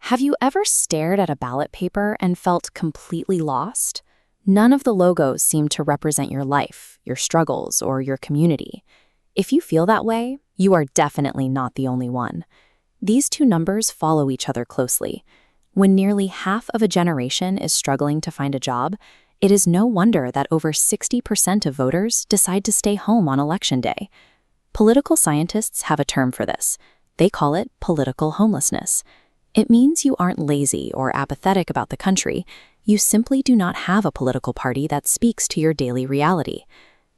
Have you ever stared at a ballot paper and felt completely lost? None of the logos seem to represent your life, your struggles, or your community. If you feel that way, you are definitely not the only one. These two numbers follow each other closely. When nearly half of a generation is struggling to find a job, it is no wonder that over 60% of voters decide to stay home on election day. Political scientists have a term for this. They call it political homelessness. It means you aren't lazy or apathetic about the country. You simply do not have a political party that speaks to your daily reality.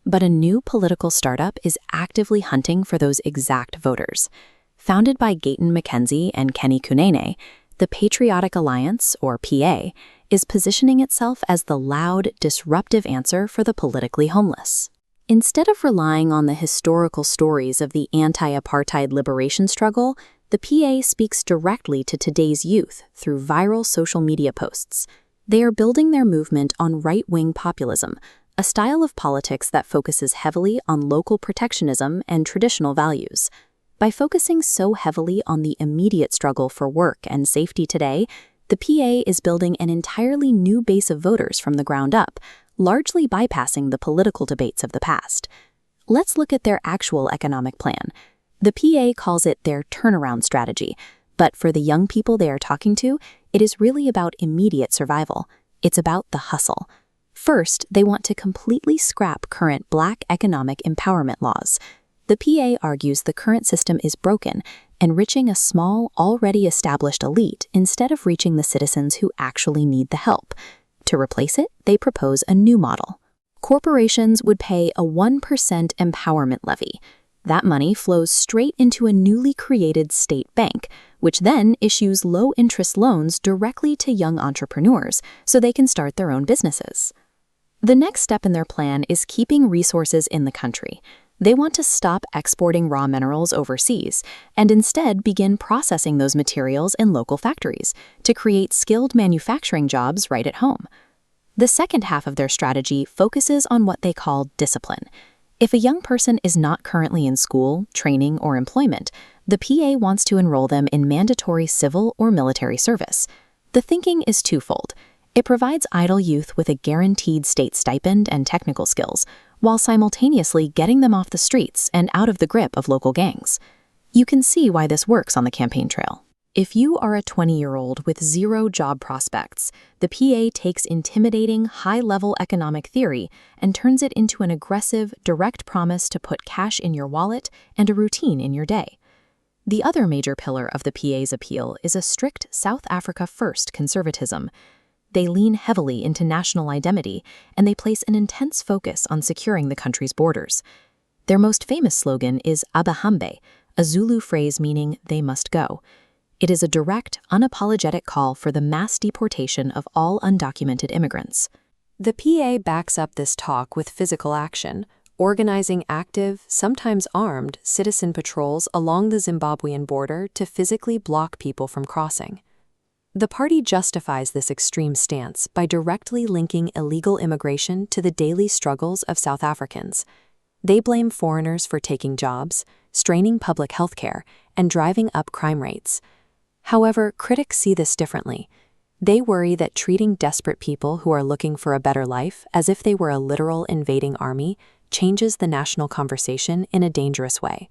But a new political startup is actively hunting for those exact voters. Founded by Gayton McKenzie and Kenny Kunene, the Patriotic Alliance, or PA, is positioning itself as the loud, disruptive answer for the politically homeless. Instead of relying on the historical stories of the anti-apartheid liberation struggle, the PA speaks directly to today's youth through viral social media posts. They are building their movement on right-wing populism, a style of politics that focuses heavily on local protectionism and traditional values. By focusing so heavily on the immediate struggle for work and safety today, the PA is building an entirely new base of voters from the ground up, largely bypassing the political debates of the past. Let's look at their actual economic plan. The PA calls it their turnaround strategy, but for the young people they are talking to, it is really about immediate survival. It's about the hustle. First, they want to completely scrap current Black economic empowerment laws. The PA argues the current system is broken, enriching a small, already established elite instead of reaching the citizens who actually need the help. To replace it, they propose a new model. Corporations would pay a 1% empowerment levy. That money flows straight into a newly created state bank, which then issues low-interest loans directly to young entrepreneurs so they can start their own businesses. The next step in their plan is keeping resources in the country. They want to stop exporting raw minerals overseas and instead begin processing those materials in local factories to create skilled manufacturing jobs right at home. The second half of their strategy focuses on what they call discipline. If a young person is not currently in school, training, or employment, the PA wants to enroll them in mandatory civil or military service. The thinking is twofold. It provides idle youth with a guaranteed state stipend and technical skills, while simultaneously getting them off the streets and out of the grip of local gangs. You can see why this works on the campaign trail. If you are a 20-year-old with zero job prospects, the PA takes intimidating, high-level economic theory and turns it into an aggressive, direct promise to put cash in your wallet and a routine in your day. The other major pillar of the PA's appeal is a strict South Africa first conservatism. They lean heavily into national identity, and they place an intense focus on securing the country's borders. Their most famous slogan is Abahambe, a Zulu phrase meaning "they must go." It is a direct, unapologetic call for the mass deportation of all undocumented immigrants. The PA backs up this talk with physical action, organizing active, sometimes armed, citizen patrols along the Zimbabwean border to physically block people from crossing. The party justifies this extreme stance by directly linking illegal immigration to the daily struggles of South Africans. They blame foreigners for taking jobs, straining public health care, and driving up crime rates. However, critics see this differently. They worry that treating desperate people who are looking for a better life as if they were a literal invading army changes the national conversation in a dangerous way.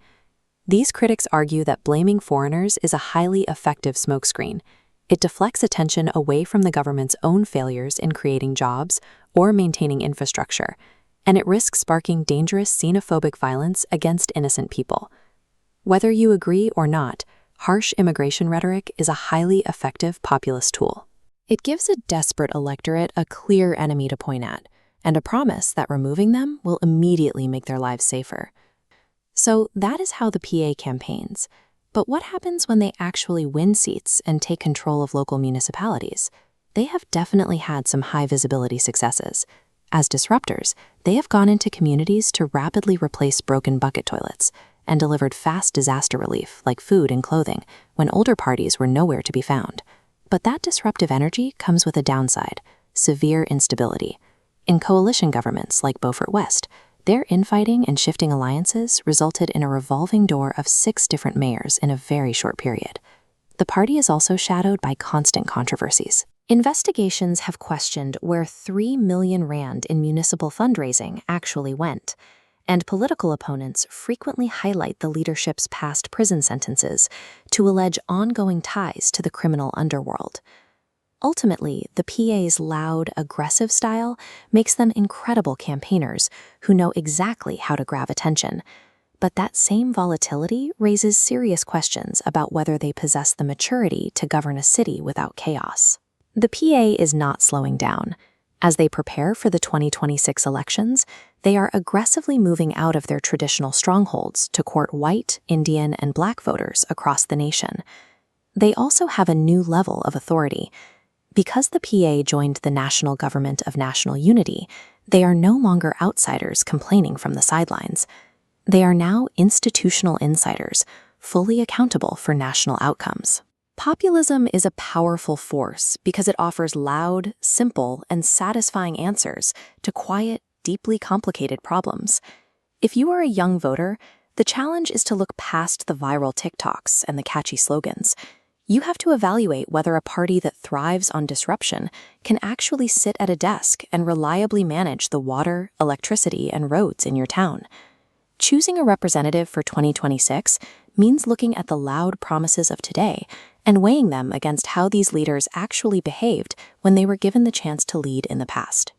These critics argue that blaming foreigners is a highly effective smokescreen. It deflects attention away from the government's own failures in creating jobs or maintaining infrastructure, and it risks sparking dangerous xenophobic violence against innocent people. Whether you agree or not, harsh immigration rhetoric is a highly effective populist tool. It gives a desperate electorate a clear enemy to point at, and a promise that removing them will immediately make their lives safer. So that is how the PA campaigns. But what happens when they actually win seats and take control of local municipalities? They have definitely had some high-visibility successes. As disruptors, they have gone into communities to rapidly replace broken bucket toilets and delivered fast disaster relief like food and clothing when older parties were nowhere to be found. But that disruptive energy comes with a downside: severe instability. In coalition governments like Beaufort West, their infighting and shifting alliances resulted in a revolving door of 6 different mayors in a very short period. the party is also shadowed by constant controversies. Investigations have questioned where 3 million rand in municipal fundraising actually went, and political opponents frequently highlight the leadership's past prison sentences to allege ongoing ties to the criminal underworld. Ultimately, the PA's loud, aggressive style makes them incredible campaigners who know exactly how to grab attention. But that same volatility raises serious questions about whether they possess the maturity to govern a city without chaos. The PA is not slowing down. As they prepare for the 2026 elections, they are aggressively moving out of their traditional strongholds to court white, Indian, and Black voters across the nation. They also have a new level of authority. Because the PA joined the National Government of National Unity, they are no longer outsiders complaining from the sidelines. They are now institutional insiders, fully accountable for national outcomes. Populism is a powerful force because it offers loud, simple, and satisfying answers to quiet, deeply complicated problems. If you are a young voter, the challenge is to look past the viral TikToks and the catchy slogans. You have to evaluate whether a party that thrives on disruption can actually sit at a desk and reliably manage the water, electricity, and roads in your town. Choosing a representative for 2026 means looking at the loud promises of today and weighing them against how these leaders actually behaved when they were given the chance to lead in the past.